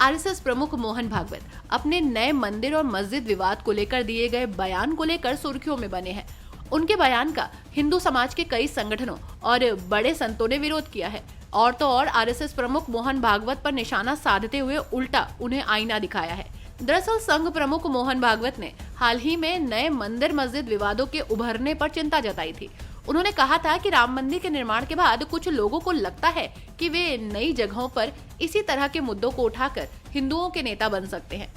RSS प्रमुख मोहन भागवत अपने नए मंदिर और मस्जिद विवाद को लेकर दिए गए बयान को लेकर सुर्खियों में बने हैं। उनके बयान का हिंदू समाज के कई संगठनों और बड़े संतों ने विरोध किया है। और तो और आरएसएस प्रमुख मोहन भागवत पर निशाना साधते हुए उल्टा उन्हें आईना दिखाया है। दरअसल संघ प्रमुख मोहन भागवत ने हाल ही में नए मंदिर मस्जिद विवादों के उभरने पर चिंता जताई थी। उन्होंने कहा था कि राम मंदिर के निर्माण के बाद कुछ लोगों को लगता है कि वे नई जगहों पर इसी तरह के मुद्दों को उठाकर हिंदुओं के नेता बन सकते हैं।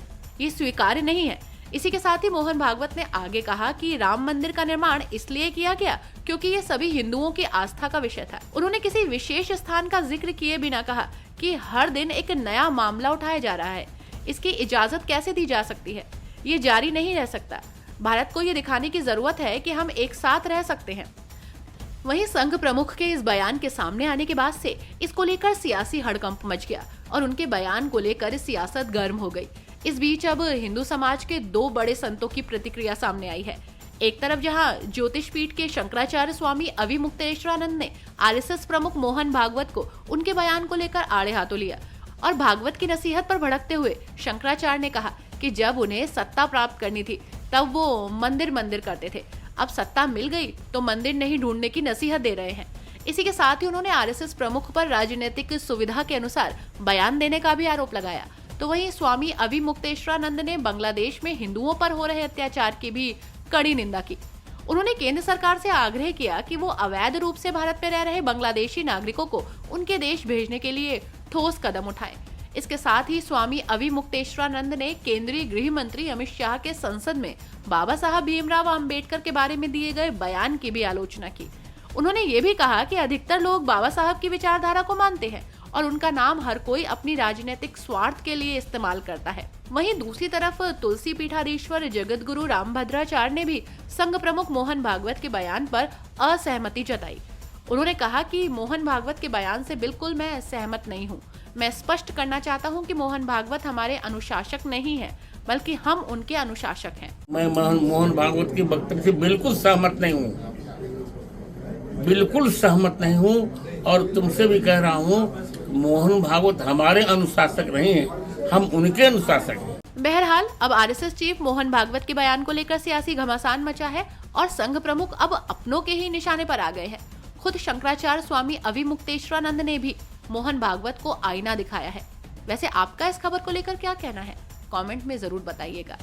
ये स्वीकार्य नहीं है। इसी के साथ ही मोहन भागवत ने आगे कहा कि राम मंदिर का निर्माण इसलिए किया गया क्योंकि ये सभी हिंदुओं की आस्था का विषय था। उन्होंने किसी विशेष स्थान का जिक्र किए बिना कहा कि हर दिन एक नया मामला उठाया जा रहा है। इसकी इजाजत कैसे दी जा सकती है? ये जारी नहीं रह सकता। भारत को ये दिखाने की जरूरत है कि हम एक साथ रह सकते हैं। वहीं संघ प्रमुख के इस बयान के सामने आने के बाद से इसको लेकर सियासी हड़कंप मच गया और उनके बयान को लेकर सियासत गर्म हो गई। इस बीच अब हिंदू समाज के दो बड़े संतों की प्रतिक्रिया सामने आई है। एक तरफ जहां ज्योतिष पीठ के शंकराचार्य स्वामी अविमुक्तेश्वरानंद ने आरएसएस प्रमुख मोहन भागवत को उनके बयान को लेकर आड़े हाथों लिया और भागवत की नसीहत पर भड़कते हुए शंकराचार्य ने कहा कि जब उन्हें सत्ता प्राप्त करनी थी तब वो मंदिर करते थे, अब सत्ता मिल गई तो मंदिर नहीं ढूंढने की नसीहत दे रहे हैं। इसी के साथ ही उन्होंने आरएसएस प्रमुख पर राजनीतिक सुविधा के अनुसार बयान देने का भी आरोप लगाया। तो वहीं स्वामी अविमुक्तेश्वरानंद ने बांग्लादेश में हिंदुओं पर हो रहे अत्याचार की भी कड़ी निंदा की। उन्होंने केंद्र सरकार से आग्रह किया कि वो अवैध रूप से भारत में रह रहे बांग्लादेशी नागरिकों को उनके देश भेजने के लिए ठोस कदम उठाएं। इसके साथ ही स्वामी अविमुक्तेश्वरानंद ने केंद्रीय गृह मंत्री अमित शाह के संसद में बाबा साहब भीमराव अंबेडकर के बारे में दिए गए बयान की भी आलोचना की। उन्होंने ये भी कहा कि अधिकतर लोग बाबा साहब की विचारधारा को मानते हैं और उनका नाम हर कोई अपनी राजनीतिक स्वार्थ के लिए इस्तेमाल करता है। वहीं दूसरी तरफ तुलसी पीठाधीश्वर जगत गुरु रामभद्राचार्य ने भी संघ प्रमुख मोहन भागवत के बयान पर असहमति जताई। उन्होंने कहा कि मोहन भागवत के बयान से बिल्कुल मैं सहमत नहीं हूँ। मैं स्पष्ट करना चाहता हूँ कि मोहन भागवत हमारे अनुशासक नहीं है, बल्कि हम उनके अनुशासक हैं। मैं मोहन भागवत के वक्तव्य से बिल्कुल सहमत नहीं हूँ, बिल्कुल सहमत नहीं हूँ। और तुमसे भी कह रहा हूँ, मोहन भागवत हमारे अनुशासक नहीं है, हम उनके अनुशासक हैं। बहरहाल अब आरएसएस चीफ मोहन भागवत के बयान को लेकर सियासी घमासान मचा है और संघ प्रमुख अब अपनों के ही निशाने पर आ गए हैं। खुद शंकराचार्य स्वामी अविमुक्तेश्वरानंद ने भी मोहन भागवत को आईना दिखाया है। वैसे आपका इस खबर को लेकर क्या कहना है? कमेंट में जरूर बताइएगा।